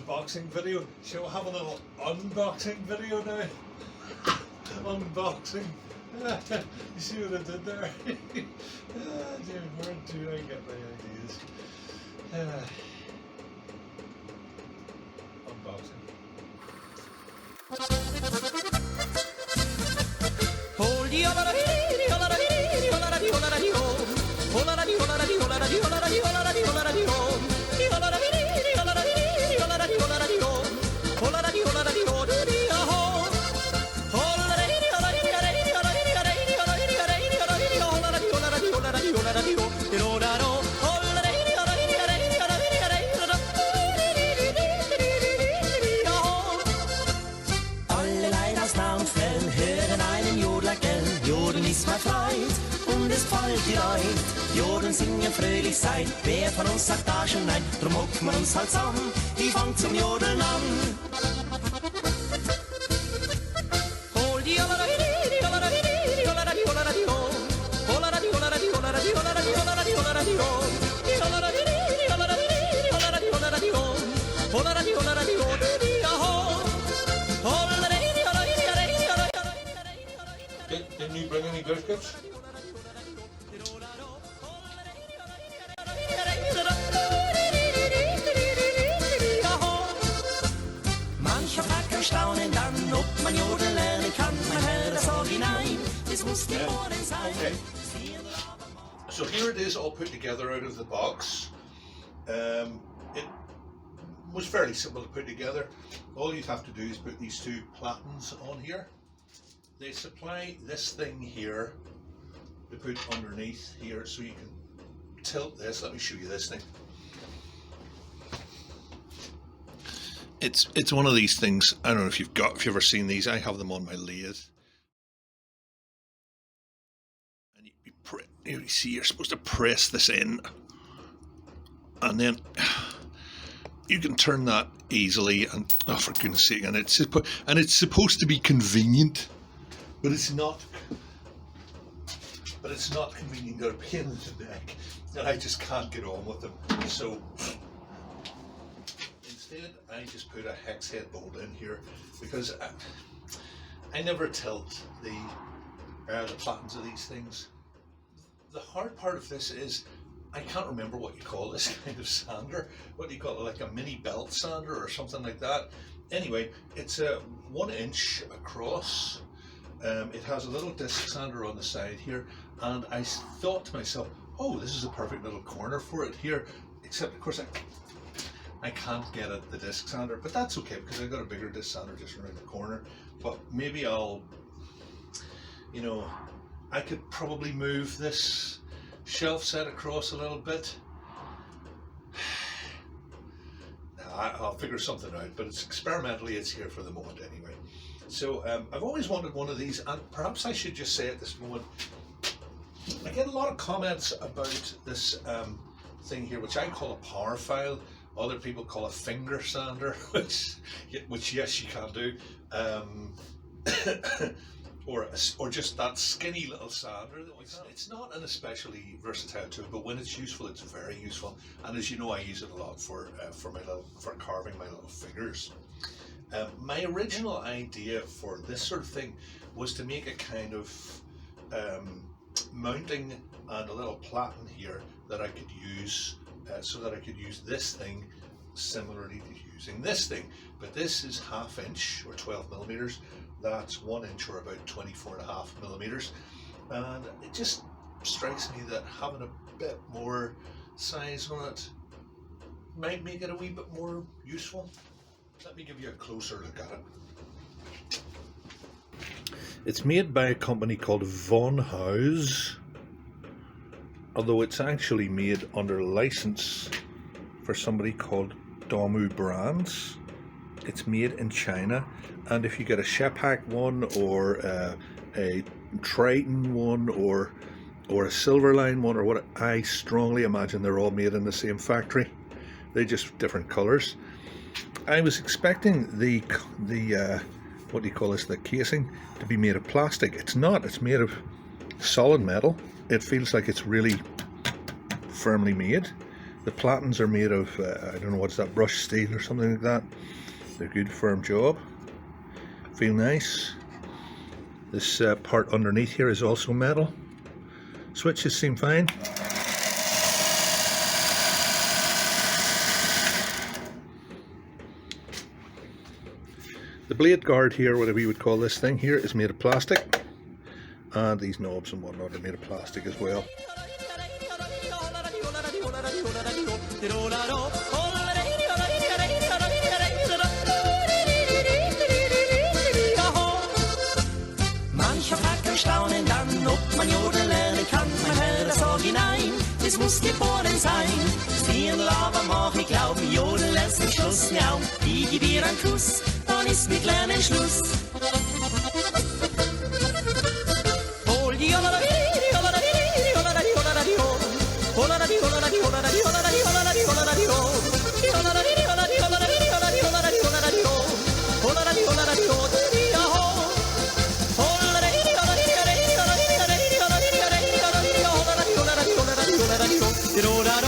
unboxing video. Shall we have a little unboxing video now? Unboxing. You see what I did there? Dear, where do I get my ideas? Unboxing. Und es fällt die Leute, Jodeln singen fröhlich sein. Wer von uns sagt da schon nein, drum hocken wir uns halt zusammen, die fangen zum Jodeln an. Didn't you bring any biscuits? Mancher fragt erstaunen dann, ob man Jodeln lernen kann. Mein Herr, das sag ich nein, das muss geboren sein. Okay. So here it is all put together out of the box. It was fairly simple to put together. All you'd have to do is put these two platens on here. They supply this thing here to put underneath here, so you can tilt this. Let me show you this thing. It's one of these things. I don't know if you've ever seen these. I have them on my lathe. And you see, you're supposed to press this in, and then you can turn that easily. And oh, for goodness sake! And it's supposed to be convenient. But it's not convenient. They're a pain in the neck, and I just can't get on with them. So instead, I just put a hex head bolt in here because I never tilt the platens of these things. The hard part of this is I can't remember what you call this kind of sander. What do you call it? Like a mini belt sander or something like that. Anyway, it's a 1 inch across. It has a little disc sander on the side here, and I thought to myself, oh, this is a perfect little corner for it here, except of course I can't get at the disc sander, but that's okay because I've got a bigger disc sander just around the corner. But maybe I'll, I could probably move this shelf set across a little bit. I'll figure something out, but experimentally it's here for the moment anyway. So I've always wanted one of these, and perhaps I should just say at this moment, I get a lot of comments about this thing here, which I call a power file. Other people call a finger sander, which yes, you can do, or just that skinny little sander. It's not an especially versatile tool, but when it's useful, it's very useful. And as you know, I use it a lot for carving my little figures. My original idea for this sort of thing was to make a kind of mounting and a little platen here that I could use so that I could use this thing similarly to using this thing. But this is 1/2 inch or 12 millimeters. That's 1 inch or about 24.5 millimeters. And it just strikes me that having a bit more size on it might make it a wee bit more useful. Let me give you a closer look at it. It's made by a company called Von Haus, although it's actually made under license for somebody called Damu Brands. It's made in China, and if you get a Shepak one or a Triton one or a Silverline one or what, I strongly imagine they're all made in the same factory. They're just different colours. I was expecting the what do you call this, the casing, to be made of plastic. It's not. It's made of solid metal. It feels like it's really firmly made. The platens are made of, I don't know what's that, brushed steel or something like that. They're good, firm job. Feel nice. This part underneath here is also metal. Switches seem fine. The blade guard here, whatever you would call this thing here, is made of plastic. And these knobs and whatnot are made of plastic as well. Mancher fragt staunen dann, ob man jodeln lernen kann. Man hört das sag ich nein, das muss geboren sein. Stieren Lava mach ich glauben, jodeln erst im Schluss. Ja, ich geb ihr einen Kuss, dann ist mit Lernen Schluss. Roll